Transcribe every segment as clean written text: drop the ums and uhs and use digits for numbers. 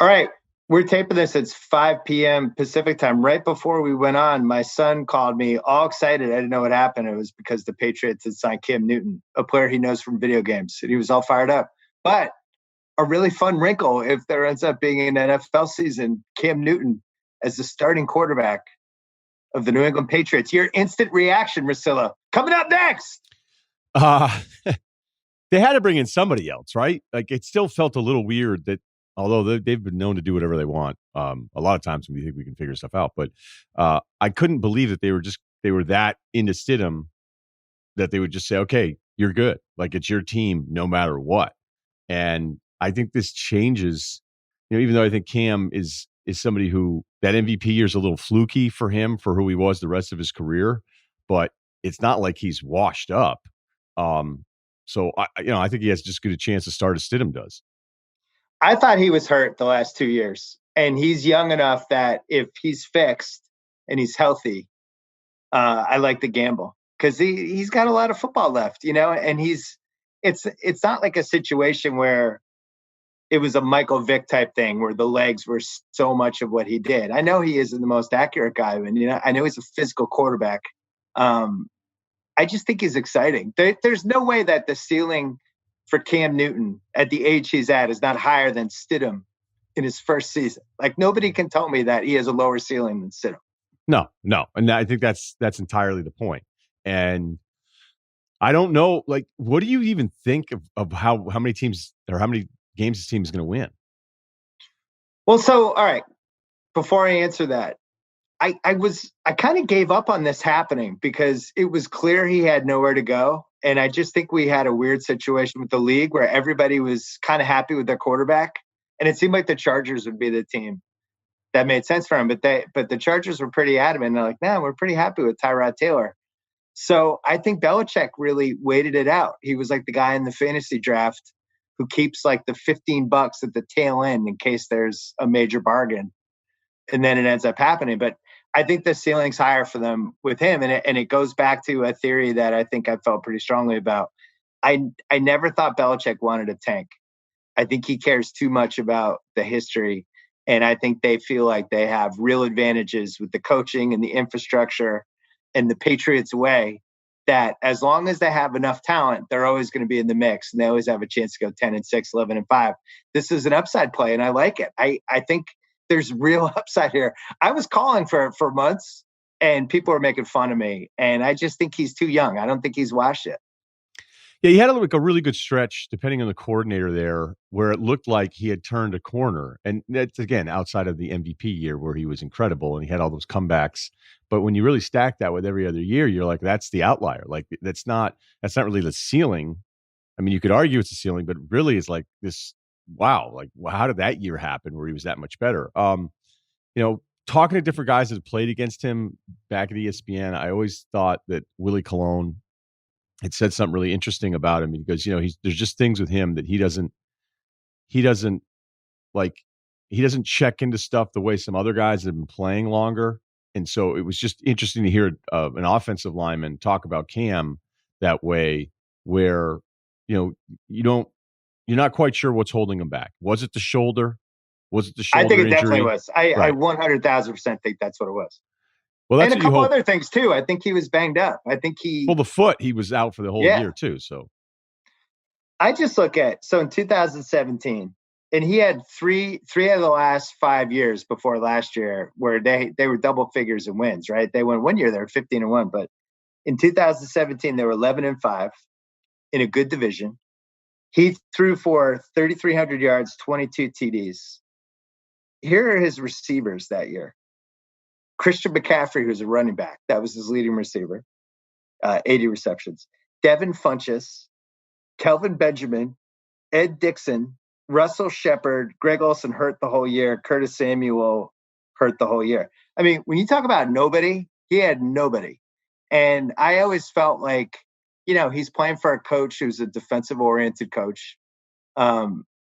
All right. We're taping this. It's 5 p.m. Pacific time. Right before we went on, my son called me all excited. I didn't know what happened. It was because the Patriots had signed Cam Newton, a player he knows from video games. And he was all fired up. But a really fun wrinkle, if there ends up being an NFL season, Cam Newton as the starting quarterback of the New England Patriots. Your instant reaction, Russillo. Coming up next. Uh, they had to bring in somebody else, right? Like, it still felt a little weird that, although they've been known to do whatever they want, a lot of times when we think we can figure stuff out. But I couldn't believe that they were that into Stidham that they would just say, okay, you're good. Like, it's your team no matter what. And I think this changes, even though I think Cam is somebody who that MVP year is a little fluky for him for who he was the rest of his career, but it's not like he's washed up. So I think he has just as good a chance to start as Stidham does. I thought he was hurt the last 2 years, and he's young enough that if he's fixed and he's healthy, I like the gamble because he's got a lot of football left, and it's not like a situation where it was a Michael Vick type thing where the legs were so much of what he did. I know he isn't the most accurate guy, and I know he's a physical quarterback. I just think he's exciting. There's no way that the ceiling for Cam Newton at the age he's at is not higher than Stidham in his first season. Like, nobody can tell me that he has a lower ceiling than Stidham. No. And I think that's entirely the point. And I don't know, like, what do you even think of how many teams or how many games this team is going to win? Well, so, all right, before I answer that, I kind of gave up on this happening because it was clear he had nowhere to go. And I just think we had a weird situation with the league where everybody was kind of happy with their quarterback. And it seemed like the Chargers would be the team that made sense for him. But the Chargers were pretty adamant. They're like, nah, we're pretty happy with Tyrod Taylor. So I think Belichick really waited it out. He was like the guy in the fantasy draft who keeps like the $15 at the tail end in case there's a major bargain. And then it ends up happening. But I think the ceiling's higher for them with him. And it goes back to a theory that I think I felt pretty strongly about. I never thought Belichick wanted a tank. I think he cares too much about the history. And I think they feel like they have real advantages with the coaching and the infrastructure and the Patriots way that as long as they have enough talent, they're always going to be in the mix. And they always have a chance to go 10-6, 11-5. This is an upside play, and I like it. I think there's real upside here. I was calling for months, and people were making fun of me. And I just think he's too young. I don't think he's washed it. Yeah, he had a really good stretch, depending on the coordinator there, where it looked like he had turned a corner. And that's, again, outside of the MVP year where he was incredible and he had all those comebacks. But when you really stack that with every other year, you're like, that's the outlier. Like, that's not really the ceiling. I mean, you could argue it's a ceiling, but really it's like this, wow, like, how did that year happen where he was that much better? Talking to different guys that have played against him back at ESPN, I always thought that Willie Colon had said something really interesting about him because, there's just things with him that he doesn't check into stuff the way some other guys have been playing longer. And so it was just interesting to hear an offensive lineman talk about Cam that way, where, you're not quite sure what's holding him back. Was it the shoulder? I think it injury? definitely was. I Right. 100,000% think that's what it was. Well, that's and a couple other things too. I think he was banged up. I think the foot, he was out for the whole year too. So I just look at, so in 2017, and he had three of the last 5 years before last year where they were double figures in wins, right? They won 1 year, they were 15-1, but in 2017, they were 11-5 in a good division. He threw for 3,300 yards, 22 TDs. Here are his receivers that year. Christian McCaffrey, who's a running back, that was his leading receiver, 80 receptions. Devin Funchess, Kelvin Benjamin, Ed Dixon, Russell Shepard, Greg Olsen hurt the whole year. Curtis Samuel hurt the whole year. I mean, when you talk about nobody, he had nobody. And I always felt like, he's playing for a coach who's a defensive-oriented coach.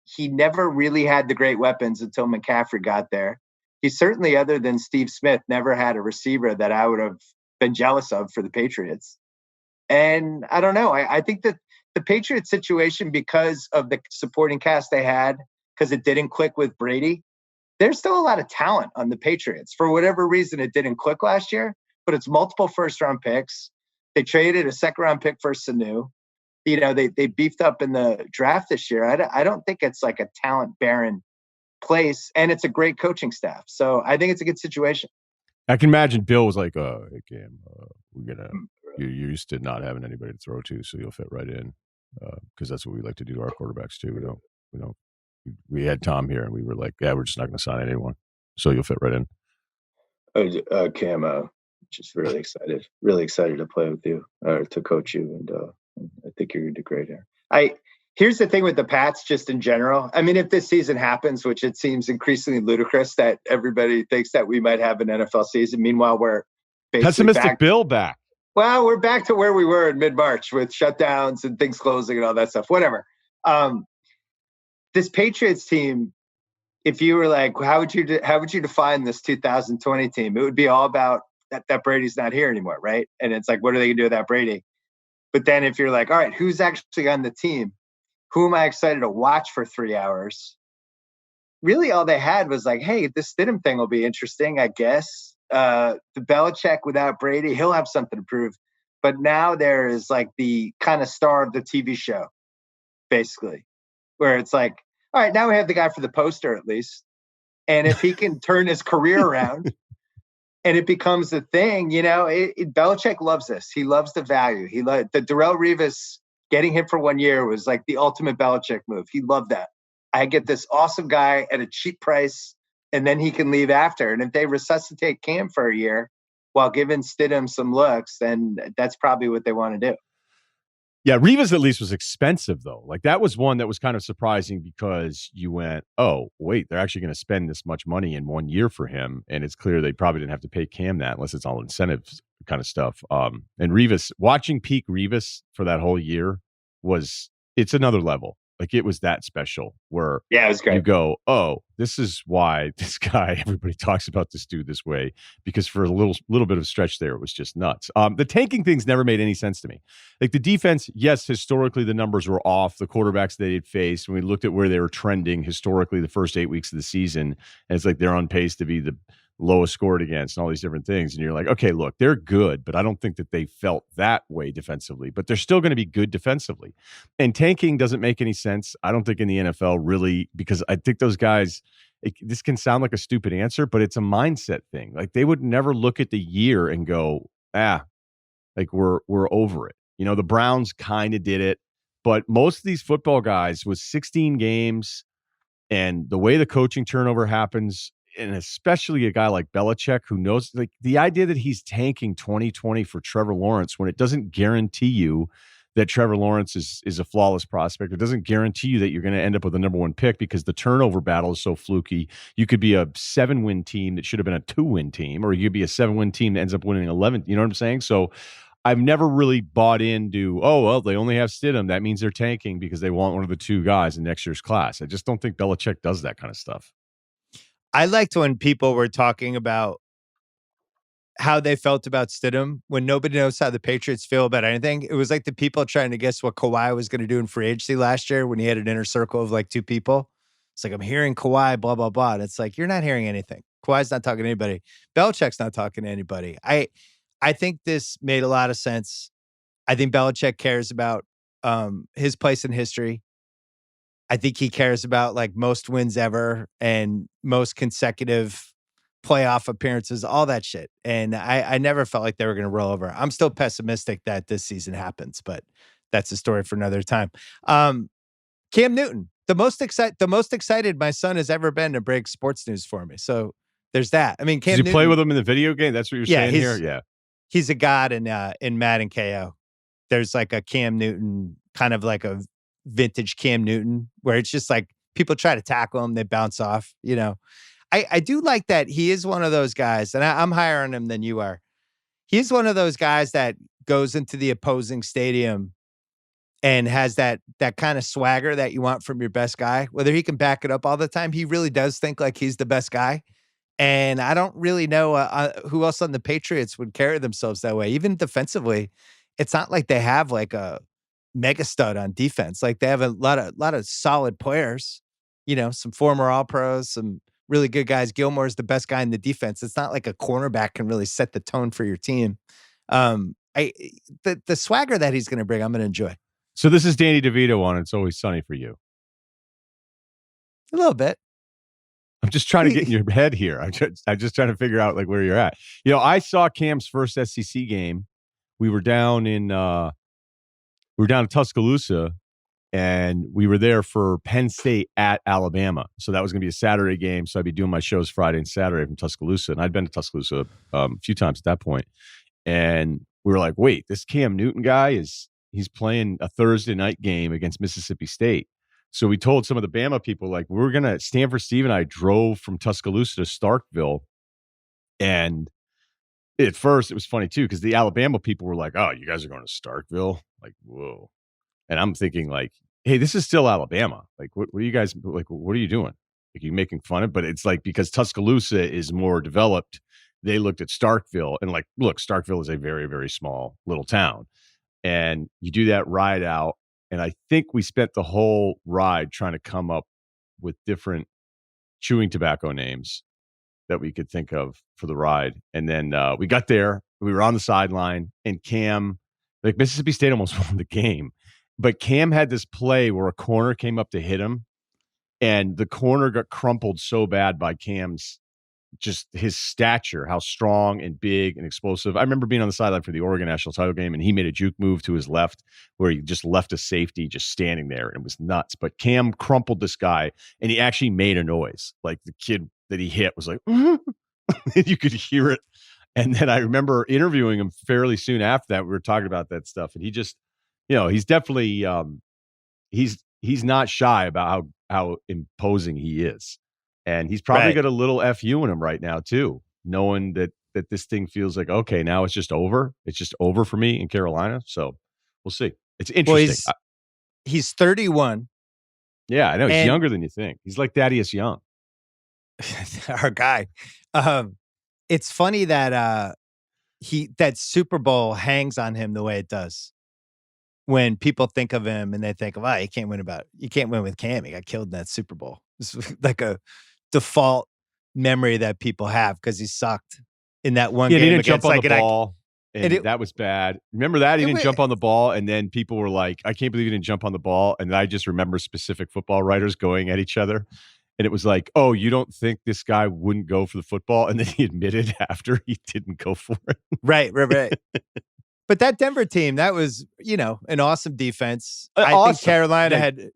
He never really had the great weapons until McCaffrey got there. He certainly, other than Steve Smith, never had a receiver that I would have been jealous of for the Patriots. And I don't know. I think that the Patriots situation, because of the supporting cast they had, because it didn't click with Brady, there's still a lot of talent on the Patriots. For whatever reason, it didn't click last year, but it's multiple first-round picks. They traded a second-round pick for Sanu. They beefed up in the draft this year. I don't think it's like a talent-barren place, and it's a great coaching staff. So I think it's a good situation. I can imagine Bill was like, hey, Cam, you're used to not having anybody to throw to, so you'll fit right in. Because that's what we like to do to our quarterbacks too. We had Tom here, and we were like, yeah, we're just not going to sign anyone, so you'll fit right in. Cam, just really excited to play with you, to coach you, and I think you're going to do great here. Here's the thing with the Pats, just in general. I mean, if this season happens, which it seems increasingly ludicrous that everybody thinks that we might have an NFL season. Meanwhile, we're pessimistic Bill back. Well, we're back to where we were in mid-March with shutdowns and things closing and all that stuff. Whatever. This Patriots team, if you were like, how would you define this 2020 team? It would be all about that Brady's not here anymore, right? And it's like, what are they going to do without Brady? But then if you're like, all right, who's actually on the team? Who am I excited to watch for 3 hours? Really, all they had was like, hey, this Stidham thing will be interesting, I guess. The Belichick without Brady, he'll have something to prove. But now there is like the kind of star of the TV show, basically, where it's like, all right, now we have the guy for the poster at least. And if he can turn his career around and it becomes a thing, Belichick loves this. He loves the value. The Darrelle Revis getting him for 1 year was like the ultimate Belichick move. He loved that. I get this awesome guy at a cheap price, and then he can leave after. And if they resuscitate Cam for a year while giving Stidham some looks, then that's probably what they want to do. Yeah, Revis at least was expensive, though. Like, that was one that was kind of surprising because you went, oh, wait, they're actually going to spend this much money in 1 year for him. And it's clear they probably didn't have to pay Cam that unless it's all incentives kind of stuff. And Revis, watching peak Revis for that whole year it's another level. Like, it was that special where it was great. You go, oh, this is why this guy, everybody talks about this dude this way, because for a little bit of stretch there, it was just nuts. The tanking things never made any sense to me. Like, the defense, yes, historically the numbers were off. The quarterbacks they had faced, when we looked at where they were trending historically the first 8 weeks of the season, and it's like they're on pace to be the lowest scored against and all these different things. And you're like, okay, look, they're good, but I don't think that they felt that way defensively, but they're still going to be good defensively. And tanking doesn't make any sense, I don't think, in the NFL really, because I think those guys, this can sound like a stupid answer, but it's a mindset thing. Like, they would never look at the year and go, like we're over it. The Browns kind of did it, but most of these football guys with 16 games and the way the coaching turnover happens, and especially a guy like Belichick, who knows, like, the idea that he's tanking 2020 for Trevor Lawrence when it doesn't guarantee you that Trevor Lawrence is a flawless prospect. It doesn't guarantee you that you're going to end up with a number one pick because the turnover battle is so fluky. You could be a 7-win team that should have been a 2-win team, or you could be a 7-win team that ends up winning 11. You know what I'm saying? So I've never really bought into, oh, well, they only have Stidham. That means they're tanking because they want one of the two guys in next year's class. I just don't think Belichick does that kind of stuff. I liked when people were talking about how they felt about Stidham when nobody knows how the Patriots feel about anything. It was like the people trying to guess what Kawhi was going to do in free agency last year when he had an inner circle of like two people. It's like, I'm hearing Kawhi, blah, blah, blah. And it's like, you're not hearing anything. Kawhi's not talking to anybody. Belichick's not talking to anybody. I think this made a lot of sense. I think Belichick cares about his place in history. I think he cares about like most wins ever and most consecutive playoff appearances, all that shit. And I never felt like they were going to roll over. I'm still pessimistic that this season happens, but that's a story for another time. Cam Newton, the most excited my son has ever been to break sports news for me. So there's that. I mean, Cam Did you Newton, play with him in the video game? That's what you're saying here? Yeah. He's a god in Madden KO. There's like a Cam Newton, kind of like a vintage Cam Newton, where it's just like people try to tackle him, they bounce off. I do like that he is one of those guys, and I'm higher on him than you are. He's one of those guys that goes into the opposing stadium and has that kind of swagger that you want from your best guy. Whether he can back it up all the time, he really does think like he's the best guy. And I don't really know who else on the Patriots would carry themselves that way. Even defensively, it's not like they have like a mega stud on defense. Like, they have a lot of solid players, some former All-Pros, some really good guys. Gilmore's the best guy in the defense. It's not like a cornerback can really set the tone for your team. The swagger that he's going to bring, I'm going to enjoy. So this is Danny DeVito on It's Always Sunny for You. A little bit. I'm just trying to get in your head here. I'm just trying to figure out like where you're at. You know, I saw Cam's first SEC game. We were down in Tuscaloosa, and we were there for Penn State at Alabama. So that was going to be a Saturday game. So I'd be doing my shows Friday and Saturday from Tuscaloosa, and I'd been to Tuscaloosa a few times at that point. And we were like, wait, this Cam Newton guy he's playing a Thursday night game against Mississippi State. So we told some of the Bama people, like, we're going to, Stanford Steve and I drove from Tuscaloosa to Starkville. And at first it was funny too, because the Alabama people were like, oh, you guys are going to Starkville? Like, whoa. And I'm thinking like, hey, this is still Alabama. Like, what are you guys, like, what are you doing? Like, you making fun of? But it's like, because Tuscaloosa is more developed, they looked at Starkville and like, look, Starkville is a very, very small little town. And you do that ride out. And I think we spent the whole ride trying to come up with different chewing tobacco names that we could think of for the ride. And then we got there, we were on the sideline, and Cam, like, Mississippi State almost won the game. But Cam had this play where a corner came up to hit him, and the corner got crumpled so bad by Cam's, just his stature, how strong and big and explosive. I remember being on the sideline for the Oregon national title game, and he made a juke move to his left where he just left a safety just standing there, and it was nuts. But Cam crumpled this guy, and he actually made a noise. Like, the kid that he hit was like, you could hear it. And then I remember interviewing him fairly soon after that. We were talking about that stuff, and he just, you know, he's definitely he's not shy about how imposing he is. And he's probably got a little FU in him right now too, knowing that this thing feels like, okay, now it's just over. It's just over for me in Carolina. So we'll see. It's interesting. Well, he's 31. Yeah, I know. He's younger than you think. He's like Thaddeus Young. Our guy. It's funny that that Super Bowl hangs on him the way it does. When people think of him and they think, "Oh, you can't win with Cam. He got killed in that Super Bowl." It's like a default memory that people have because he sucked in that one game. He didn't jump on the ball, and that was bad. Remember that? He didn't jump on the ball, and then people were like, I can't believe he didn't jump on the ball. And I just remember specific football writers going at each other. And it was like, oh, you don't think this guy wouldn't go for the football? And then he admitted after he didn't go for it. Right. But that Denver team, that was, an awesome defense. I think Carolina had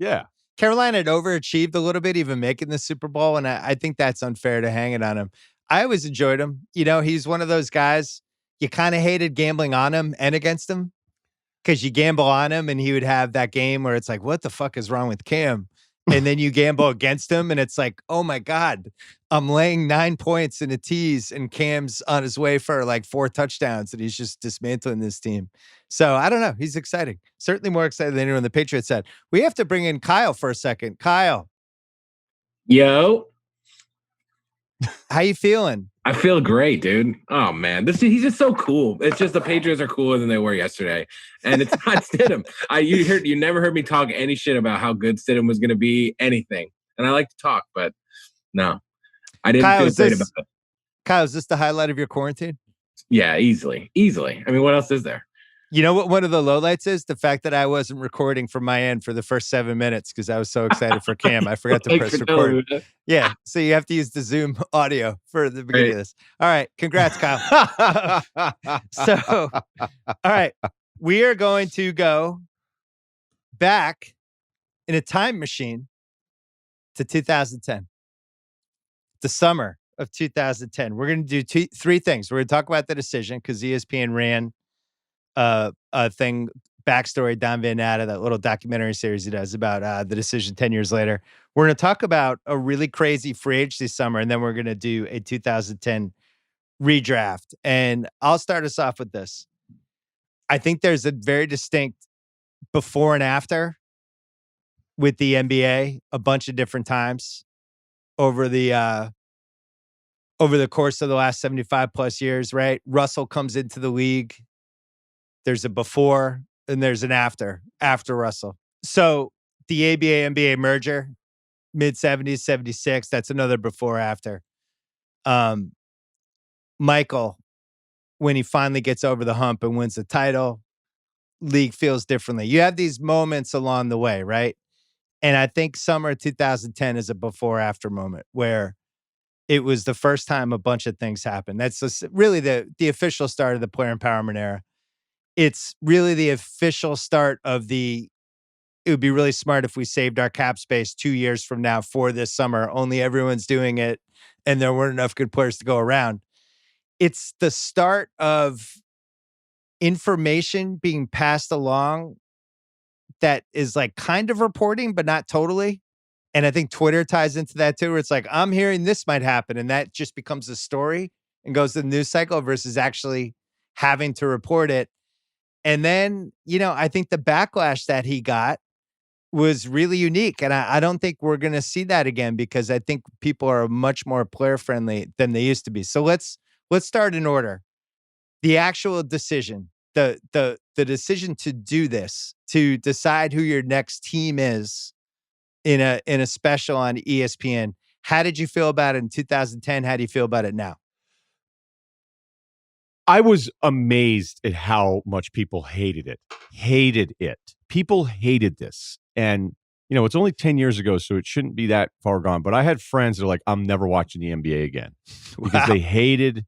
overachieved a little bit, even making the Super Bowl. And I think that's unfair to hang it on him. I always enjoyed him. He's one of those guys, you kind of hated gambling on him and against him because you gamble on him and he would have that game where it's like, what the fuck is wrong with Cam? And then you gamble against him and it's like, oh my God, I'm laying 9 points in a tease and Cam's on his way for like 4 touchdowns and he's just dismantling this team. So I don't know. He's exciting. Certainly more excited than anyone the Patriots said. We have to bring in Kyle for a second. Kyle. Yo. How you feeling? I feel great, dude. Oh man, he's just so cool. It's just the Patriots are cooler than they were yesterday, and it's not Stidham. You never heard me talk any shit about how good Stidham was going to be, anything. And I like to talk, but no, I didn't feel great about it. Kyle, is this the highlight of your quarantine? Yeah, easily. I mean, what else is there? You know what one of the lowlights is? The fact that I wasn't recording from my end for the first 7 minutes because I was so excited for Cam. I forgot to press record. Yeah, so you have to use the Zoom audio for the beginning of this. All right, congrats, Kyle. So, all right, we are going to go back in a time machine to 2010, the summer of 2010. We're going to do 3 things. We're going to talk about the decision because ESPN ran a thing, backstory, Don Van Natta, that little documentary series he does about the decision 10 years later. We're going to talk about a really crazy free agency summer, and then we're going to do a 2010 redraft. And I'll start us off with this. I think there's a very distinct before and after with the NBA a bunch of different times over the course of the last 75 plus years, right? Russell comes into the league. There's a before and there's an after Russell. So the ABA-NBA merger mid-70s, 76. That's another before after. Michael, when he finally gets over the hump and wins the title, league feels differently. You have these moments along the way, right? And I think summer 2010 is a before-after moment where it was the first time a bunch of things happened. That's really the official start of the player empowerment era. It's really the official start of it would be really smart if we saved our cap space 2 years from now for this summer. Only everyone's doing it, and there weren't enough good players to go around. It's the start of information being passed along that is like kind of reporting, but not totally. And I think Twitter ties into that too, where it's like, I'm hearing this might happen. And that just becomes a story and goes to the news cycle versus actually having to report it. And then, I think the backlash that he got was really unique. And I don't think we're going to see that again because I think people are much more player friendly than they used to be. So let's start in order. The actual decision, the decision to do this, to decide who your next team is in a special on ESPN. How did you feel about it in 2010? How do you feel about it now? I was amazed at how much people hated it. People hated this. And, it's only 10 years ago, so it shouldn't be that far gone. But I had friends that are like, I'm never watching the NBA again because they hated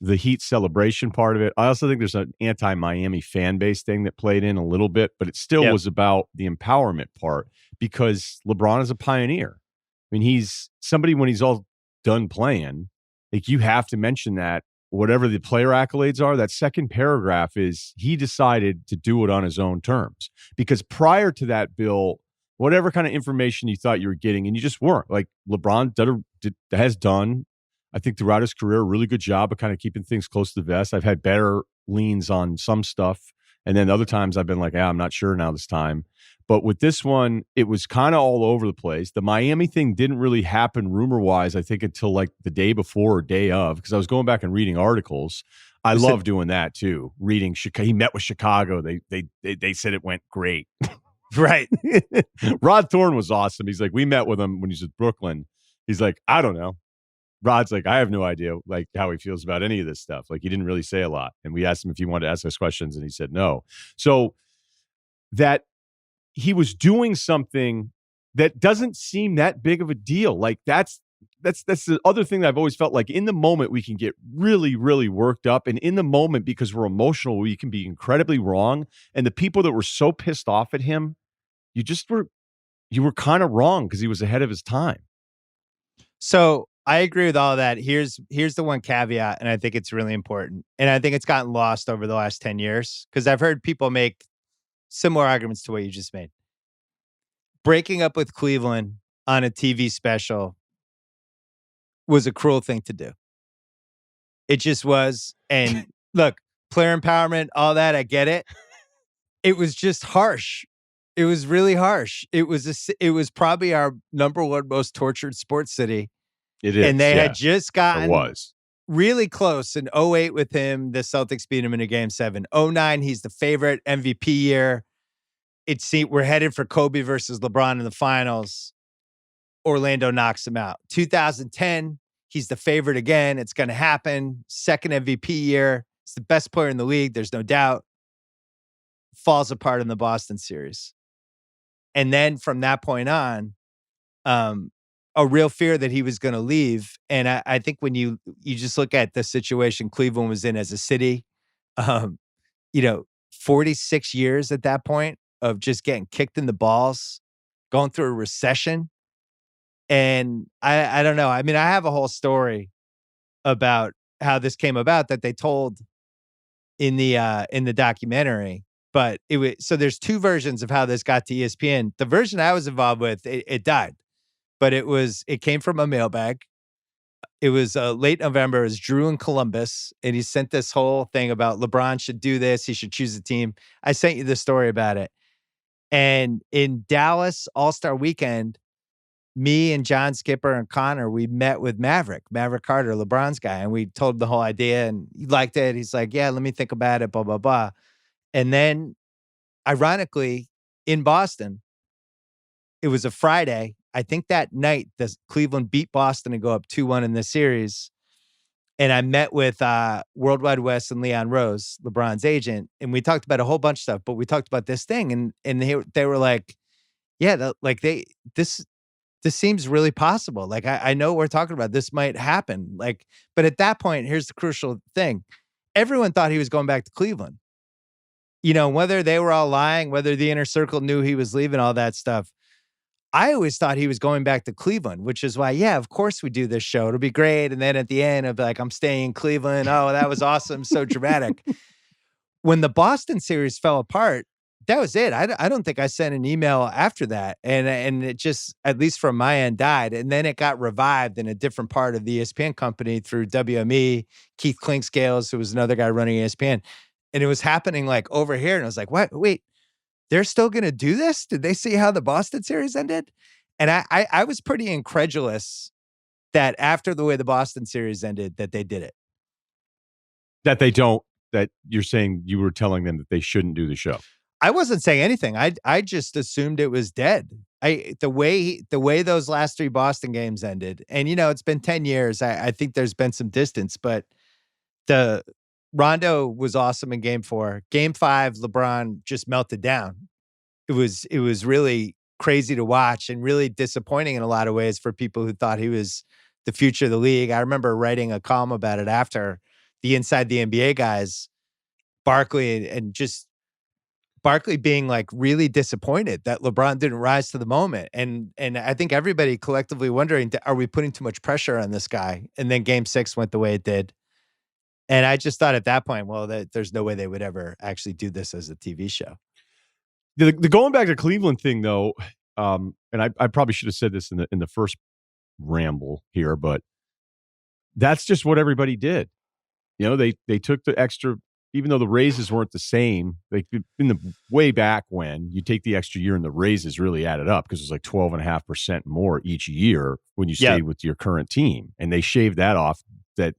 the Heat celebration part of it. I also think there's an anti-Miami fan base thing that played in a little bit, but it still was about the empowerment part because LeBron is a pioneer. I mean, he's somebody when he's all done playing, like you have to mention that whatever the player accolades are, that second paragraph is he decided to do it on his own terms. Because prior to that, Bill, whatever kind of information you thought you were getting, and you just weren't. Like LeBron has done, I think throughout his career, a really good job of kind of keeping things close to the vest. I've had better leans on some stuff. And then other times I've been like, I'm not sure now this time. But with this one, it was kind of all over the place. The Miami thing didn't really happen rumor-wise, I think, until like the day before or day of, because I was going back and reading articles. I love doing that too. Reading Chicago. He met with Chicago. They said it went great. Right. Rod Thorne was awesome. He's like, we met with him when he's with Brooklyn. He's like, I don't know. Rod's like, I have no idea like how he feels about any of this stuff. Like he didn't really say a lot. And we asked him if he wanted to ask us questions and he said no. So that he was doing something that doesn't seem that big of a deal. Like that's the other thing that I've always felt like in the moment we can get really, really worked up. And in the moment, because we're emotional, we can be incredibly wrong. And the people that were so pissed off at him, you were kind of wrong because he was ahead of his time. So I agree with all of that. Here's the one caveat, and I think it's really important. And I think it's gotten lost over the last 10 years because I've heard people make similar arguments to what you just made. Breaking up with Cleveland on a TV special was a cruel thing to do. It just was. And look, player empowerment, all that, I get it. It was just harsh. It was really harsh. It was probably our number one most tortured sports city. It is. And they had just gotten was really close in 08 with him. The Celtics beat him in a game 7. 09, he's the favorite MVP year. We're headed for Kobe versus LeBron in the finals. Orlando knocks him out. 2010, he's the favorite again. It's going to happen. Second MVP year. He's the best player in the league. There's no doubt. Falls apart in the Boston series. And then from that point on, a real fear that he was going to leave. And I think when you just look at the situation Cleveland was in as a city, 46 years at that point of just getting kicked in the balls, going through a recession. And I don't know. I mean, I have a whole story about how this came about that they told in the documentary. But so there's two versions of how this got to ESPN. The version I was involved with, it died. But it came from a mailbag. It was late November. It was Drew in Columbus. And he sent this whole thing about LeBron should do this. He should choose a team. I sent you the story about it. And in Dallas All-Star Weekend, me and John Skipper and Connor, we met with Maverick Carter, LeBron's guy. And we told him the whole idea and he liked it. He's like, yeah, let me think about it, blah, blah, blah. And then, ironically, in Boston, it was a Friday. I think that night, Cleveland beat Boston and go up 2-1 in the series. And I met with Worldwide West and Leon Rose, LeBron's agent, and we talked about a whole bunch of stuff. But we talked about this thing, and they were like, "Yeah, this seems really possible. Like I know what we're talking about. This might happen." Like, but at that point, here's the crucial thing: everyone thought he was going back to Cleveland. Whether they were all lying, whether the inner circle knew he was leaving, all that stuff. I always thought he was going back to Cleveland, which is why, yeah, of course we do this show. It'll be great. And then at the end, I'll be like, I'm staying in Cleveland. Oh, that was awesome. So dramatic. When the Boston series fell apart, that was it. I don't think I sent an email after that. And it just, at least from my end, died. And then it got revived in a different part of the ESPN company through WME, Keith Clinkscales, who was another guy running ESPN. And it was happening like over here. And I was like, what? Wait. They're still going to do this? Did they see how the Boston series ended? And I was pretty incredulous that after the way the Boston series ended, that they did it. That you're saying you were telling them that they shouldn't do the show. I wasn't saying anything. I just assumed it was dead. The way those last 3 Boston games ended, and it's been 10 years. I think there's been some distance, but the Rondo was awesome in game 4. Game 5, LeBron just melted down. It was really crazy to watch and really disappointing in a lot of ways for people who thought he was the future of the league. I remember writing a column about it after the Inside the NBA guys, Barkley being like really disappointed that LeBron didn't rise to the moment. And I think everybody collectively wondering, are we putting too much pressure on this guy? And then game 6 went the way it did. And I just thought at that point, well, there's no way they would ever actually do this as a TV show. The going back to Cleveland thing, though, and I probably should have said this in the first ramble here, but that's just what everybody did. They took the extra, even though the raises weren't the same. Like in the way back when you take the extra year and the raises really added up because it was like 12.5% more each year when you stayed with your current team, and they shaved that off. That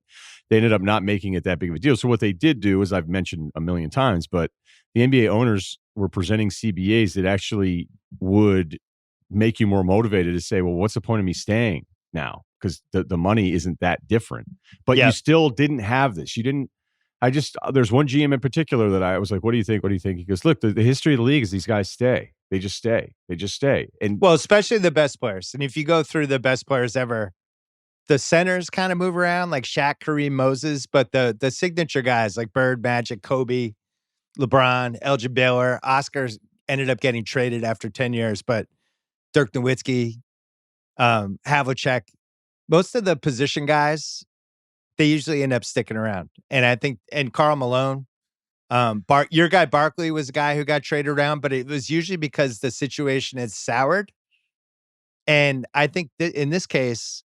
they ended up not making it that big of a deal. So what they did do, as I've mentioned a million times, but the NBA owners were presenting CBAs that actually would make you more motivated to say, well, what's the point of me staying now? Because the money isn't that different. But you still didn't have this. You didn't. There's one GM in particular that I was like, what do you think? What do you think? He goes, look, the history of the league is these guys stay. They just stay. They just stay. And well, especially the best players. And if you go through the best players ever, the centers kind of move around like Shaq, Kareem, Moses, but the signature guys like Bird, Magic, Kobe, LeBron, Elgin Baylor, Oscar ended up getting traded after 10 years, but Dirk Nowitzki, Havlicek, most of the position guys, they usually end up sticking around. And I think, and Karl Malone, your guy Barkley was a guy who got traded around, but it was usually because the situation had soured. And I think that in this case,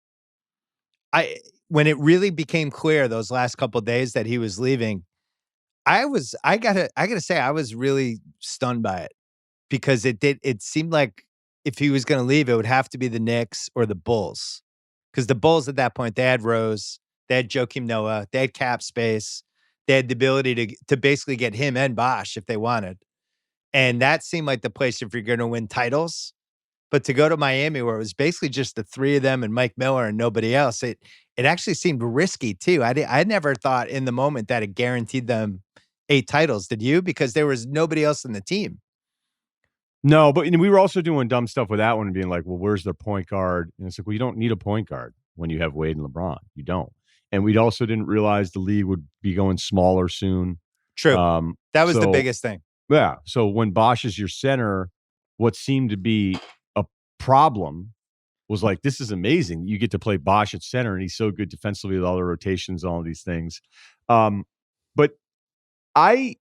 when it really became clear those last couple of days that he was leaving, I gotta say, I was really stunned by it because it seemed like if he was going to leave, it would have to be the Knicks or the Bulls. Because the Bulls at that point, they had Rose, they had Joakim Noah, they had cap space, they had the ability to basically get him and Bosh if they wanted. And that seemed like the place if you're going to win titles. But to go to Miami, where it was basically just the 3 of them and Mike Miller and nobody else, it actually seemed risky too. I never thought in the moment that it guaranteed them 8 titles. Did you? Because there was nobody else in the team. No, but we were also doing dumb stuff with that one and being like, well, where's their point guard? And it's like, well, you don't need a point guard when you have Wade and LeBron. You don't. And we also didn't realize the league would be going smaller soon. True. That was the biggest thing. Yeah. So when Bosh is your center, what seemed to be a problem was like, this is amazing. You get to play Bosh at center, and he's so good defensively with all the rotations, all of these things. But I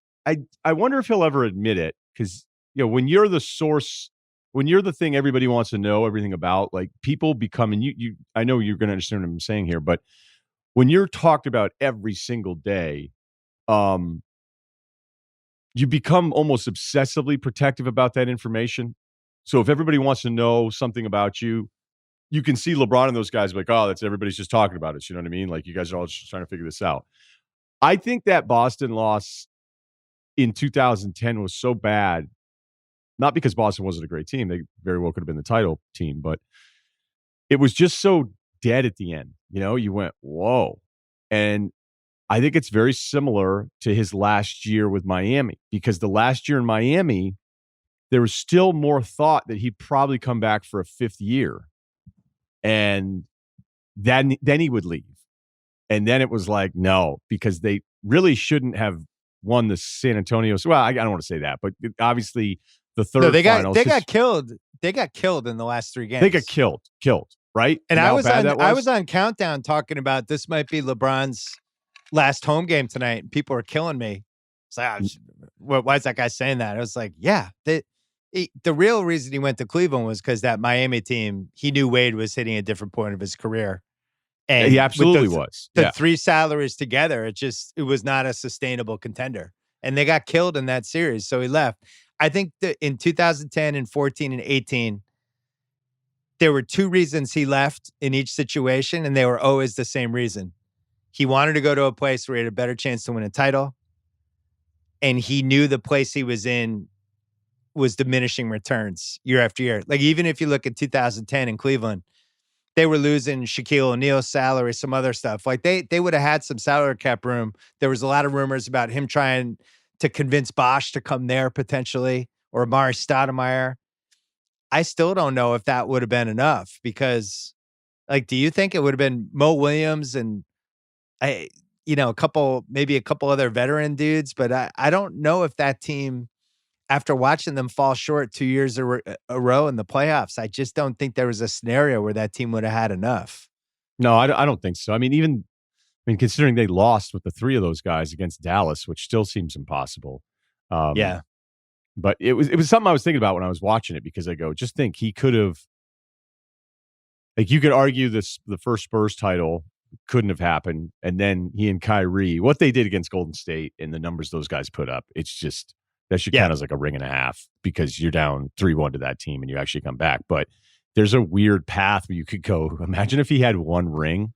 wonder if he'll ever admit it, because when you're the source, when you're the thing everybody wants to know everything about, like people become, and you I know you're going to understand what I'm saying here, but when you're talked about every single day, you become almost obsessively protective about that information. So if everybody wants to know something about you, you can see LeBron and those guys like, oh, that's everybody's just talking about it. You know what I mean? Like you guys are all just trying to figure this out. I think that Boston loss in 2010 was so bad, not because Boston wasn't a great team. They very well could have been the title team, but it was just so dead at the end. You went, whoa. And I think it's very similar to his last year with Miami, because the last year in Miami, there was still more thought that he'd probably come back for a fifth year. And then he would leave. And then it was like, no, because they really shouldn't have won the San Antonio. Well, I don't want to say that, but obviously the third finals. They got killed. They got killed in the last 3 games. They got killed, right? And I was on Countdown talking about this might be LeBron's last home game tonight. And people are killing me. It's like, why is that guy saying that? I was like, yeah. The real reason he went to Cleveland was because that Miami team, he knew Wade was hitting a different point of his career. And he absolutely was. The 3 salaries together, it was not a sustainable contender. And they got killed in that series, so he left. I think that in 2010 and 14 and 18, there were 2 reasons he left in each situation, and they were always the same reason. He wanted to go to a place where he had a better chance to win a title, and he knew the place he was in was diminishing returns year after year. Like, even if you look at 2010 in Cleveland, they were losing Shaquille O'Neal's salary, some other stuff. Like, they would have had some salary cap room. There was a lot of rumors about him trying to convince Bosch to come there potentially, or Amari Stoudemire. I still don't know if that would have been enough, because, like, do you think it would have been Mo Williams and a couple other veteran dudes? But I don't know if that team, after watching them fall short 2 years a row in the playoffs, I just don't think there was a scenario where that team would have had enough. No, I don't think so. Considering they lost with the 3 of those guys against Dallas, which still seems impossible. Yeah. But it was something I was thinking about when I was watching it, because I go, just think he could have, like, you could argue the first Spurs title couldn't have happened. And then he and Kyrie, what they did against Golden State and the numbers those guys put up, it's just, that should count as like a ring and a half, because you're down 3-1 to that team and you actually come back. But there's a weird path where you could go, imagine if he had 1 ring.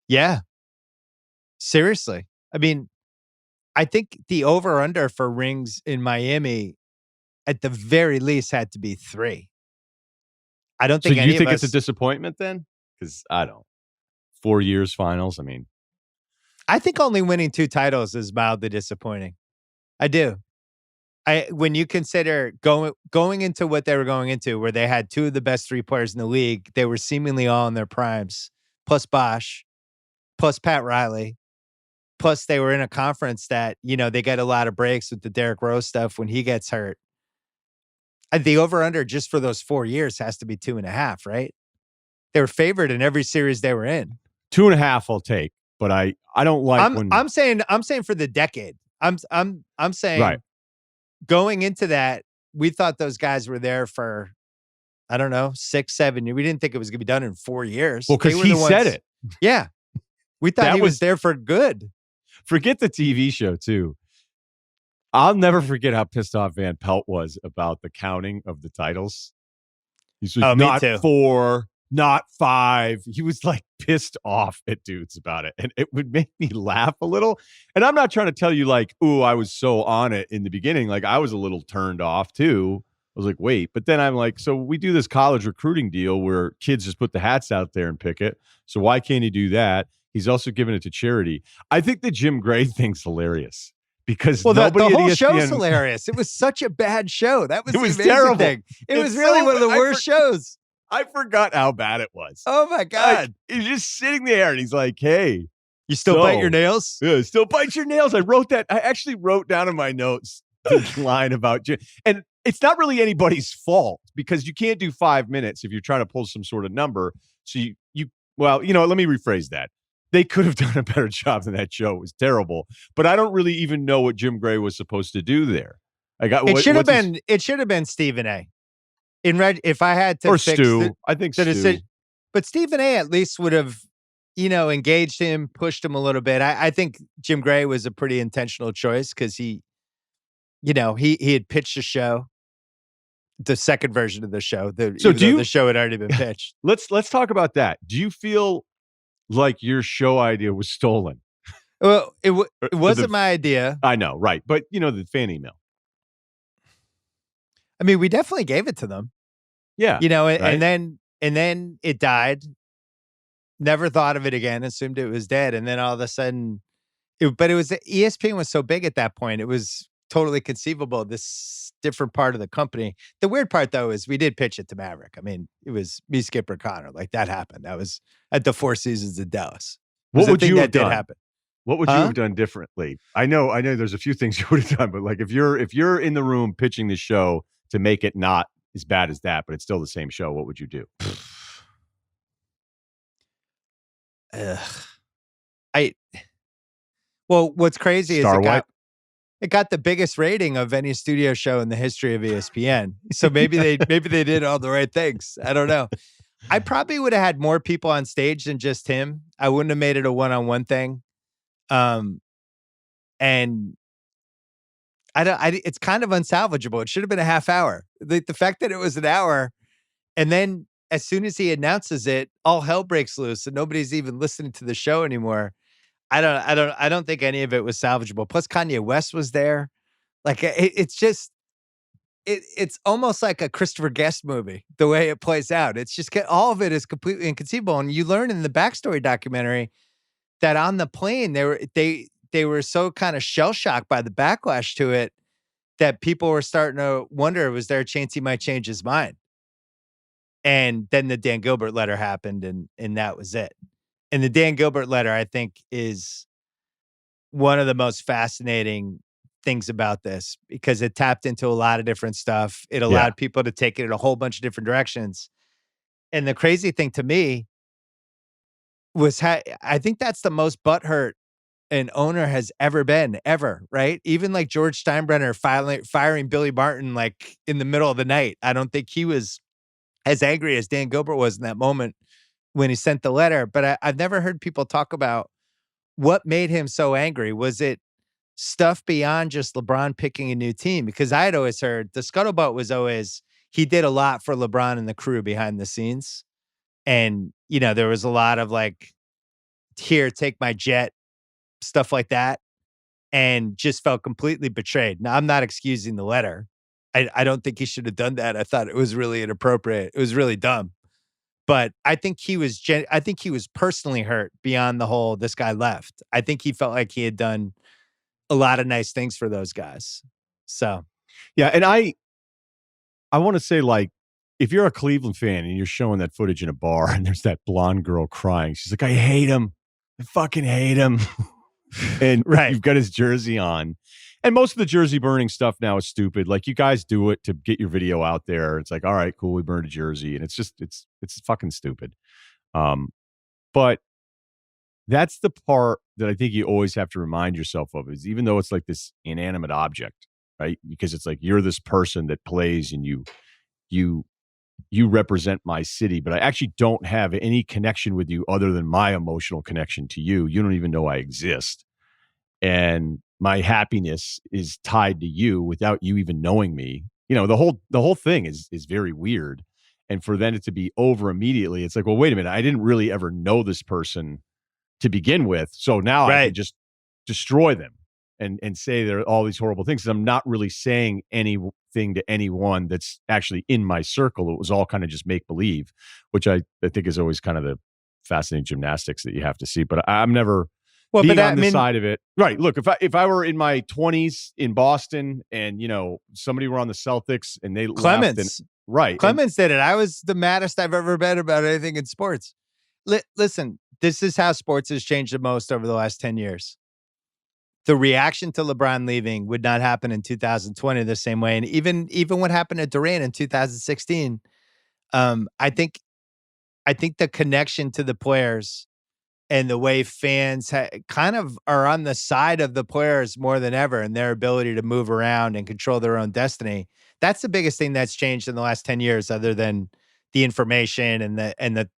Yeah. Seriously. I think the over-under for rings in Miami at the very least had to be 3. I don't think any of us... So you think it's a disappointment then? Because I don't. 4 years finals, I think only winning 2 titles is mildly disappointing. I do. When you consider going into what they were going into, where they had 2 of the best 3 players in the league, they were seemingly all in their primes, plus Bosch, plus Pat Riley, plus they were in a conference that, they get a lot of breaks with the Derrick Rose stuff when he gets hurt. The over-under just for those 4 years has to be 2.5, right? They were favored in every series they were in. 2.5 I'll take, but I don't like I'm saying for the decade. I'm saying, right, going into that, we thought those guys were there for, I don't know, 6, 7 years. We didn't think it was going to be done in 4 years. Well, because he said it. Yeah. We thought he was there for good. Forget the TV show, too. I'll never forget how pissed off Van Pelt was about the counting of the titles. He's like, not 4, not 5. He was like pissed off at dudes about it. And it would make me laugh a little. And I'm not trying to tell you like, ooh, I was so on it in the beginning. Like, I was a little turned off too. I was like, wait. But then I'm like, so we do this college recruiting deal where kids just put the hats out there and pick it. So why can't he do that? He's also giving it to charity. I think the Jim Gray thing's hilarious. Because the whole show's hilarious. It was such a bad show. That was, it was terrible. Thing. It was really one of the worst shows. I forgot how bad it was. Oh my God. Like, he's just sitting there and he's like, hey. You still bite your nails? Yeah, still bite your nails. I wrote that. I actually wrote down in my notes the line about Jim. And it's not really anybody's fault, because you can't do 5 minutes if you're trying to pull some sort of number. So let me rephrase that. They could have done a better job than that show. It was terrible. But I don't really even know what Jim Gray was supposed to do there. It should have been Stephen A. If I had to, or Stu, I think Stu. But Stephen A. at least would have, engaged him, pushed him a little bit. I think Jim Gray was a pretty intentional choice, because he had pitched a show, the second version of the show. The show had already been pitched. Let's talk about that. Do you feel like your show idea was stolen? Well, it wasn't my idea. I know, right? But the fan email. We definitely gave it to them. Yeah. Right? And then And then it died. Never thought of it again, assumed it was dead. And then all of a sudden, ESPN was so big at that point, it was totally conceivable, this different part of the company. The weird part, though, is we did pitch it to Maverick. I mean, it was me, Skipper, Connor. Like, that happened. That was at the Four Seasons in Dallas. What would you have did done? happen. What would you have done differently? I know there's a few things you would have done, but like if you're in the room pitching the show to make it not as bad as that, but it's still the same show, what would you do? Well, what's crazy Star is Wipe? it got the biggest rating of any studio show in the history of ESPN. So maybe they did all the right things. I don't know. I probably would have had more people on stage than just him. I wouldn't have made it a one-on-one thing. And it's kind of unsalvageable. It should have been a half hour. The fact that it was an hour, and then as soon as he announces it, all hell breaks loose and nobody's even listening to the show anymore. I don't think any of it was salvageable. Plus Kanye West was there. Like it's almost like a Christopher Guest movie, the way it plays out. It's just all of it is completely inconceivable. And you learn in the backstory documentary that on the plane, they were so kind of shell-shocked by the backlash to it that people were starting to wonder, was there a chance he might change his mind? And then the Dan Gilbert letter happened, and that was it. And the Dan Gilbert letter, I think, is one of the most fascinating things about this because it tapped into a lot of different stuff. It allowed people to take it in a whole bunch of different directions. And the crazy thing to me was I think that's the most butthurt an owner has ever been, ever, right? Even like George Steinbrenner firing Billy Martin like in the middle of the night. I don't think he was as angry as Dan Gilbert was in that moment when he sent the letter. But I've never heard people talk about what made him so angry. Was it stuff beyond just LeBron picking a new team? Because I had always heard the scuttlebutt was always he did a lot for LeBron and the crew behind the scenes. And, there was a lot of like, here, take my jet, stuff like that, and just felt completely betrayed. Now, I'm not excusing the letter. I don't think he should have done that. I thought it was really inappropriate. It was really dumb. But I think he was personally hurt beyond the whole this guy left. I think he felt like he had done a lot of nice things for those guys. So, yeah, and I want to say, like, if you're a Cleveland fan and you're showing that footage in a bar and there's that blonde girl crying, she's like, I hate him. I fucking hate him. And you've got his jersey on. And most of the jersey burning stuff now is stupid. Like, you guys do it to get your video out there. It's like, all right, cool, we burned a jersey. And it's just, it's fucking stupid. But that's the part that I think you always have to remind yourself of, is even though it's like this inanimate object, right? Because it's like, you're this person that plays and you represent my city, but I actually don't have any connection with you other than my emotional connection to you. You don't even know I exist. And my happiness is tied to you without you even knowing me. The whole thing is very weird. And for then it to be over immediately, it's like, well, wait a minute, I didn't really ever know this person to begin with. So now I can just destroy them and say there are all these horrible things. I'm not really saying anything to anyone that's actually in my circle. It was all kind of just make believe, which I think is always kind of the fascinating gymnastics that you have to see. But I'm never being on the side of it. Right. Look, if I were in my 20s in Boston and, somebody were on the Celtics and they Clemens. left. Right. Clemens did it. I was the maddest I've ever been about anything in sports. Listen, this is how sports has changed the most over the last 10 years. The reaction to LeBron leaving would not happen in 2020 the same way. And even what happened to Durant in 2016, I think the connection to the players and the way fans kind of are on the side of the players more than ever, and their ability to move around and control their own destiny. That's the biggest thing that's changed in the last 10 years, other than the information and the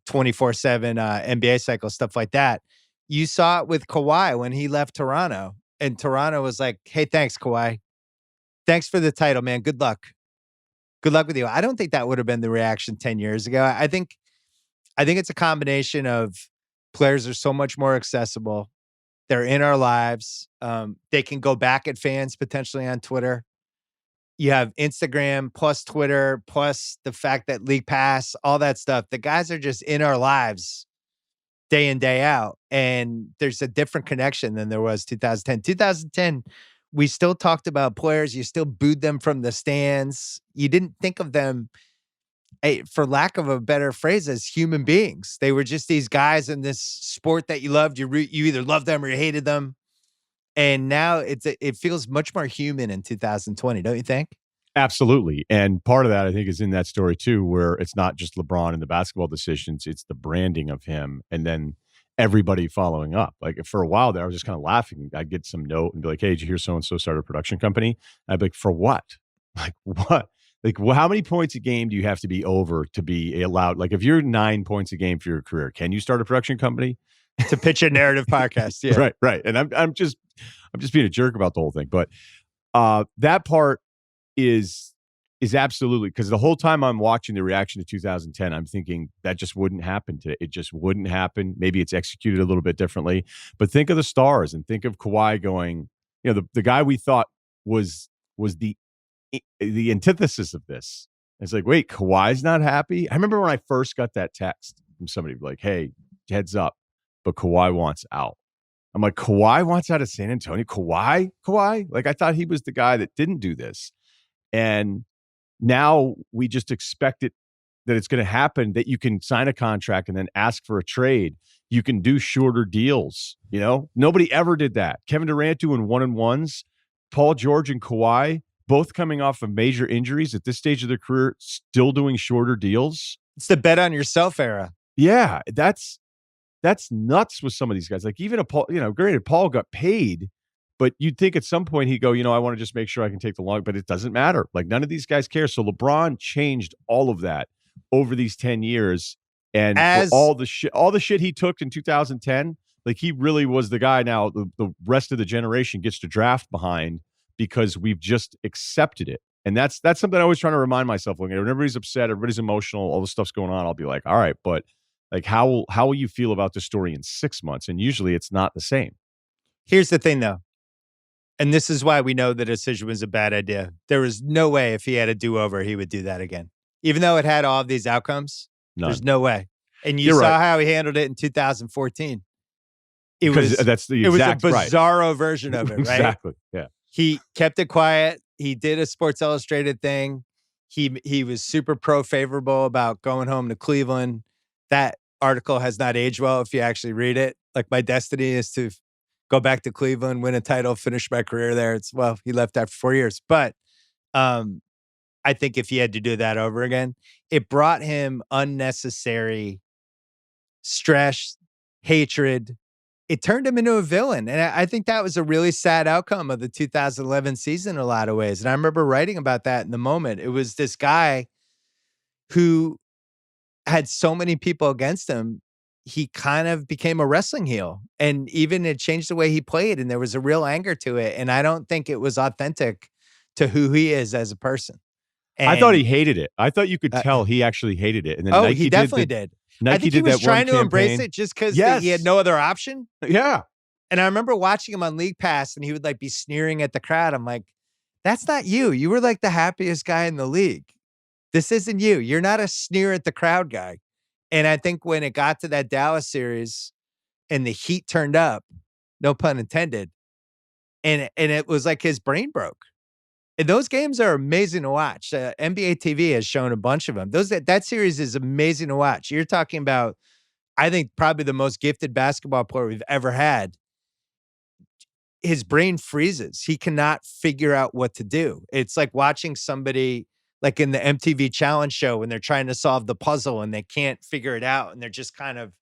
24/7 NBA cycle, stuff like that. You saw it with Kawhi when he left Toronto, and Toronto was like, hey, thanks, Kawhi. Thanks for the title, man. Good luck. Good luck with you. I don't think that would have been the reaction 10 years ago. I think it's a combination of players are so much more accessible. They're in our lives. They can go back at fans potentially on Twitter. you have Instagram plus Twitter plus the fact that League Pass, all that stuff. The guys are just in our lives day in, day out. And there's a different connection than there was 2010. 2010, we still talked about players. You still booed them from the stands. You didn't think of them, for lack of a better phrase, as human beings. They were just these guys in this sport that you loved. You either loved them or you hated them. And now it feels much more human in 2020, don't you think? Absolutely. And part of that, I think, is in that story, too, where it's not just LeBron and the basketball decisions, it's the branding of him and then everybody following up. Like for a while there, I was just kind of laughing. I'd get some note and be like, hey, did you hear so-and-so started a production company? And I'd be like, for what? Like, what? Like, well, how many points a game do you have to be over to be allowed? Like, if you're 9 points a game for your career, can you start a production company? To pitch a narrative podcast. Yeah. Right. And I'm just being a jerk about the whole thing. But that part is absolutely, because the whole time I'm watching the reaction to 2010, I'm thinking that just wouldn't happen today. It just wouldn't happen. Maybe it's executed a little bit differently. But think of the stars and think of Kawhi going, the guy we thought was the antithesis of this. It's like, wait, Kawhi's not happy? I remember when I first got that text from somebody like, hey, heads up, but Kawhi wants out. I'm like, Kawhi wants out of San Antonio? Kawhi? Like, I thought he was the guy that didn't do this. And now we just expect it, that it's going to happen, that you can sign a contract and then ask for a trade. You can do shorter deals. Nobody ever did that. Kevin Durant doing 1-on-1s, Paul George and Kawhi, both coming off of major injuries at this stage of their career, still doing shorter deals. It's the bet on yourself era. Yeah, that's nuts with some of these guys. Like even Paul, granted, Paul got paid, but you'd think at some point he'd go, I want to just make sure I can take the long, but it doesn't matter. Like none of these guys care. So LeBron changed all of that over these 10 years. And all the shit he took in 2010, like he really was the guy. Now the rest of the generation gets to draft behind because we've just accepted it. And that's something I always trying to remind myself. When everybody's upset, everybody's emotional, all this stuff's going on, I'll be like, all right, but like how will you feel about this story in 6 months? And usually it's not the same. Here's the thing though. And this is why we know the decision was a bad idea. There was no way if he had a do-over, he would do that again. Even though it had all of these outcomes, There's no way. And you saw how he handled it in 2014. It was a bizarro version of it, right? Exactly. Yeah. He kept it quiet. He did a Sports Illustrated thing. He was super pro-favorable about going home to Cleveland. That article has not aged well if you actually read it. Like, my destiny is to go back to Cleveland, win a title, finish my career there. He left after 4 years. But I think if he had to do that over again, it brought him unnecessary stress, hatred. It turned him into a villain. And I think that was a really sad outcome of the 2011 season in a lot of ways. And I remember writing about that in the moment. It was this guy who had so many people against him. He kind of became a wrestling heel, and even it changed the way he played. And there was a real anger to it. And I don't think it was authentic to who he is as a person. And I thought he hated it. I thought you could tell he actually hated it. And then Nike he definitely did. Nike I think did he was that trying one to embrace campaign. it just because he had no other option. Yeah. And I remember watching him on League Pass, and he would like be sneering at the crowd. I'm like, that's not you. You were like the happiest guy in the league. This isn't you. You're not a sneer at the crowd guy. And I think when it got to that Dallas series and the heat turned up, no pun intended, and it was like his brain broke. And those games are amazing to watch. NBA TV has shown a bunch of them. That series is amazing to watch. You're talking about, I think, probably the most gifted basketball player we've ever had. His brain freezes. He cannot figure out what to do. It's like watching somebody like in the MTV Challenge show when they're trying to solve the puzzle and they can't figure it out. And they're just kind of,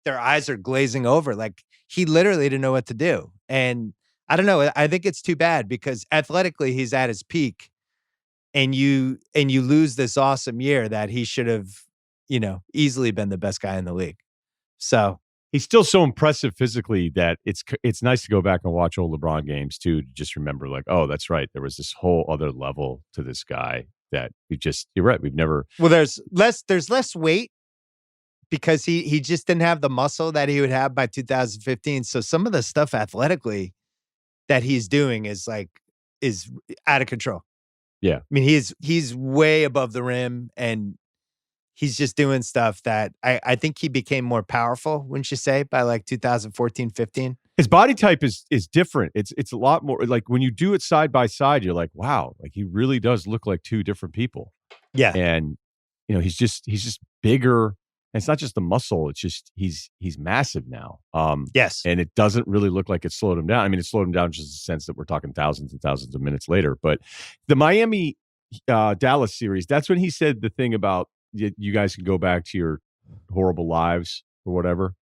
their eyes are glazing over. Like, he literally didn't know what to do. And I don't know. I think it's too bad because athletically he's at his peak, and you lose this awesome year that he should have, easily been the best guy in the league. So he's still so impressive physically that it's nice to go back and watch old LeBron games too, to just remember like, oh, that's right. There was this whole other level to this guy that you're right. We've never. Well, there's less weight because he just didn't have the muscle that he would have by 2015. So some of the stuff athletically that he's doing is out of control. Yeah. I mean, he's way above the rim, and he's just doing stuff that I think he became more powerful, wouldn't you say, by like 2014, 15? His body type is different. It's a lot more like when you do it side by side, you're like, wow, like he really does look like two different people. Yeah. And he's just bigger. And it's not just the muscle, it's just he's massive now. Yes. And it doesn't really look like it slowed him down. I mean, it slowed him down just in the sense that we're talking thousands and thousands of minutes later. But the Miami Dallas series, that's when he said the thing about you guys can go back to your horrible lives or whatever.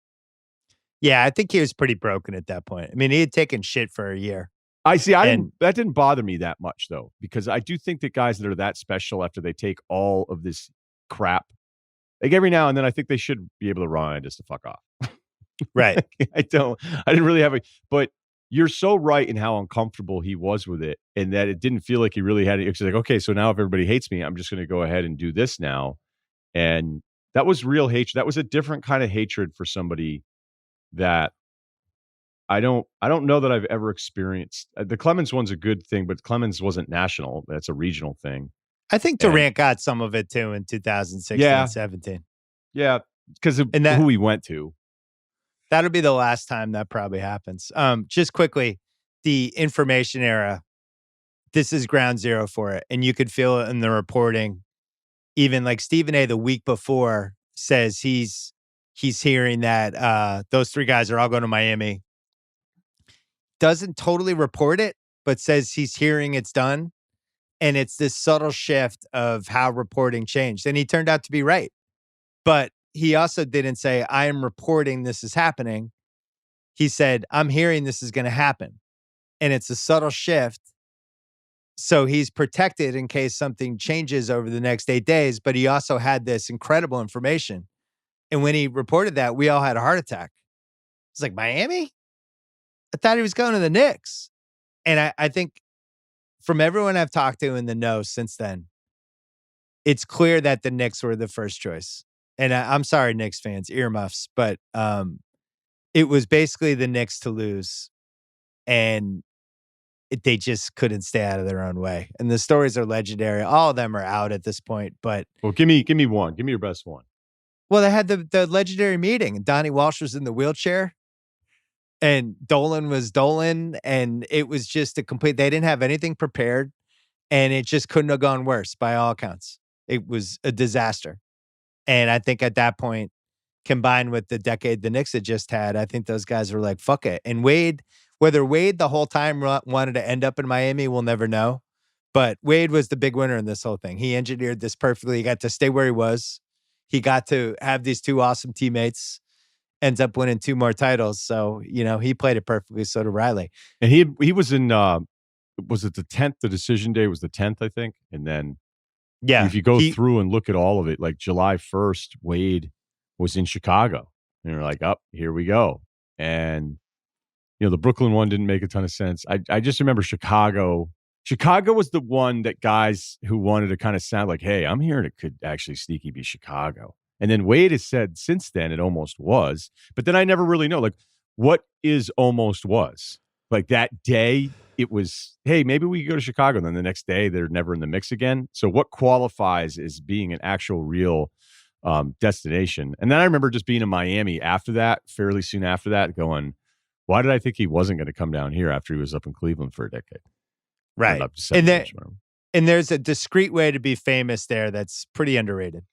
Yeah, I think he was pretty broken at that point. I mean, he had taken shit for a year. That didn't bother me that much though, because I do think that guys that are that special after they take all of this crap, like every now and then, I think they should be able to run just to fuck off. Right. I didn't really have but you're so right in how uncomfortable he was with it, and that it didn't feel like he really had it. It's like, okay, so now if everybody hates me, I'm just going to go ahead and do this now. And that was real hatred. That was a different kind of hatred for somebody that I don't know that I've ever experienced. The Clemens one's a good thing, but Clemens wasn't national. That's a regional thing. I think Durant got some of it too in 2016, 17. Yeah, because of who he went to. That'll be the last time that probably happens. Just quickly, the information era, this is ground zero for it. And you could feel it in the reporting. Even like Stephen A. the week before says he's hearing that those three guys are all going to Miami. Doesn't totally report it, but says he's hearing it's done. And it's this subtle shift of how reporting changed. And he turned out to be right. But he also didn't say, I am reporting this is happening. He said, I'm hearing this is going to happen. And it's a subtle shift. So he's protected in case something changes over the next 8 days. But he also had this incredible information. And when he reported that, we all had a heart attack. It's like, Miami? I thought he was going to the Knicks. And I think from everyone I've talked to in the know since then, it's clear that the Knicks were the first choice. And I'm sorry, Knicks fans, earmuffs, but it was basically the Knicks to lose. And they just couldn't stay out of their own way. And the stories are legendary. All of them are out at this point. But well, give me one. Give me your best one. Well, they had the legendary meeting. Donnie Walsh was in the wheelchair. And Dolan was Dolan. And it was just a complete, they didn't have anything prepared. And it just couldn't have gone worse by all accounts. It was a disaster. And I think at that point, combined with the decade the Knicks had just had, I think those guys were like, fuck it. And Wade, whether Wade the whole time wanted to end up in Miami, we'll never know. But Wade was the big winner in this whole thing. He engineered this perfectly. He got to stay where he was. He got to have these two awesome teammates, ends up winning 2 more titles. So, he played it perfectly. So did Riley. And he was in, was it the 10th? The decision day was the 10th, I think. And then if you go through and look at all of it, like July 1st, Wade was in Chicago. And you're like, here we go. And, the Brooklyn one didn't make a ton of sense. I just remember Chicago. Chicago was the one that guys who wanted to kind of sound like, hey, I'm here, and it could actually sneaky be Chicago. And then Wade has said since then it almost was. But then I never really know, like, what is almost was? Like that day, it was, hey, maybe we could go to Chicago. And then the next day, they're never in the mix again. So what qualifies as being an actual real destination? And then I remember just being in Miami after that, fairly soon after that, going, why did I think he wasn't going to come down here after he was up in Cleveland for a decade? Right. And there's a discreet way to be famous there that's pretty underrated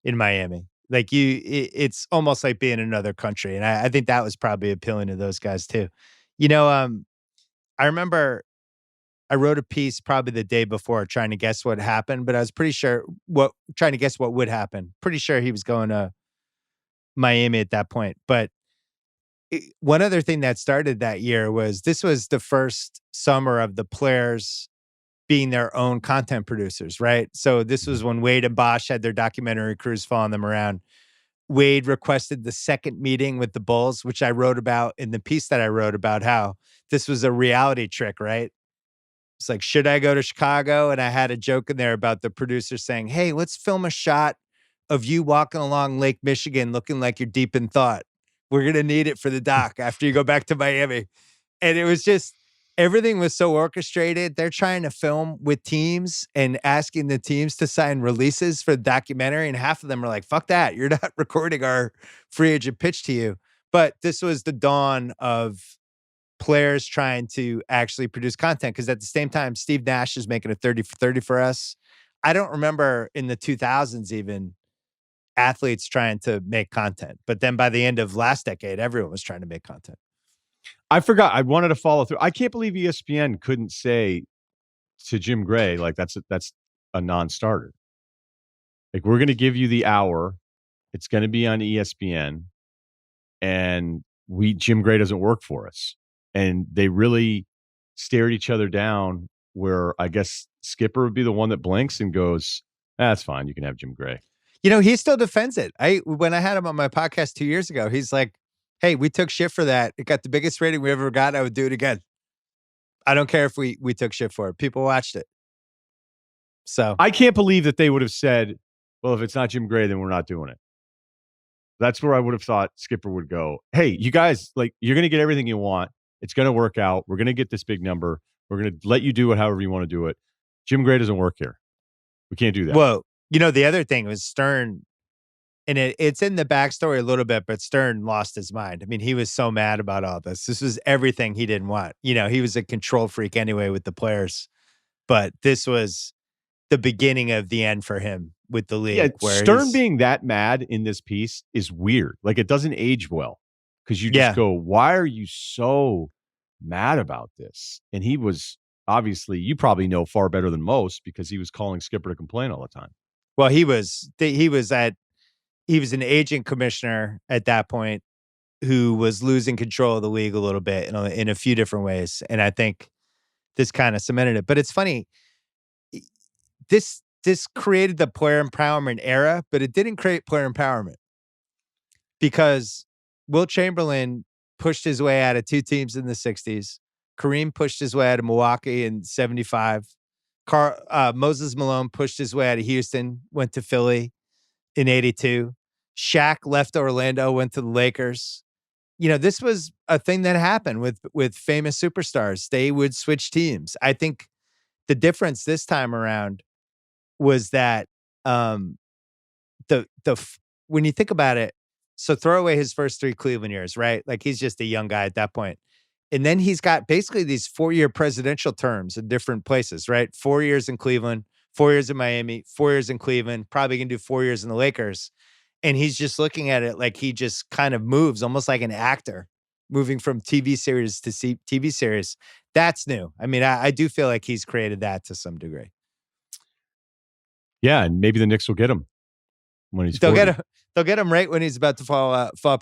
in Miami. Like it's almost like being in another country. And I think that was probably appealing to those guys too. I remember I wrote a piece probably the day before trying to guess what happened, but I was pretty sure trying to guess what would happen. Pretty sure he was going to Miami at that point. But one other thing that started that year was this was the first summer of the players being their own content producers, right? So this was when Wade and Bosch had their documentary crews following them around. Wade requested the second meeting with the Bulls, which I wrote about in the piece that I wrote about how this was a reality trick, right? It's like, should I go to Chicago? And I had a joke in there about the producer saying, hey, let's film a shot of you walking along Lake Michigan looking like you're deep in thought. We're going to need it for the doc after you go back to Miami. And it was just, everything was so orchestrated. They're trying to film with teams and asking the teams to sign releases for the documentary. And half of them are like, fuck that. You're not recording our free agent pitch to you. But this was the dawn of players trying to actually produce content. Because at the same time, Steve Nash is making a 30 for 30 for us. I don't remember in the 2000s even athletes trying to make content. But then by the end of last decade, everyone was trying to make content. I forgot. I wanted to follow through. I can't believe ESPN couldn't say to Jim Gray, like, that's a non-starter. Like, we're going to give you the hour. It's going to be on ESPN. And Jim Gray doesn't work for us. And they really stared each other down, where I guess Skipper would be the one that blinks and goes, that's fine. You can have Jim Gray. You know, he still defends it. When I had him on my podcast 2 years ago, he's like, hey, we took shit for that. It got the biggest rating we ever got. I would do it again. I don't care if we took shit for it. People watched it. So I can't believe that they would have said, well, if it's not Jim Gray, then we're not doing it. That's where I would have thought Skipper would go, hey, you guys, like, you're going to get everything you want. It's going to work out. We're going to get this big number. We're going to let you do it however you want to do it. Jim Gray doesn't work here. We can't do that. Well, you know, the other thing was Stern, and it's in the backstory a little bit, but Stern lost his mind. I mean, he was so mad about all this. This was everything he didn't want. You know, he was a control freak anyway with the players, but this was the beginning of the end for him with the league. Yeah, where Stern being that mad in this piece is weird. Like, it doesn't age well, because you just go, why are you so mad about this? And he was obviously, you probably know far better than most, because he was calling Skipper to complain all the time. Well, he was an agent commissioner at that point who was losing control of the league a little bit in a few different ways. And I think this kind of cemented it. But it's funny. This created the player empowerment era, but it didn't create player empowerment, because Wilt Chamberlain pushed his way out of two teams in the 60s. Kareem pushed his way out of Milwaukee in 75. Moses Malone pushed his way out of Houston, went to Philly in 82. Shaq left Orlando, went to the Lakers. You know, this was a thing that happened with famous superstars. They would switch teams. I think the difference this time around was that when you think about it, so throw away his first 3 Cleveland years, right? Like, he's just a young guy at that point. And then he's got basically these 4-year presidential terms in different places, right? 4 years in Cleveland, 4 years in Miami, 4 years in Cleveland, probably going to do 4 years in the Lakers. And he's just looking at it like he just kind of moves almost like an actor moving from TV series to TV series. That's new. I mean, I do feel like he's created that to some degree. Yeah, and maybe the Knicks will get him when he's They'll 40. get him right when he's about to fall apart.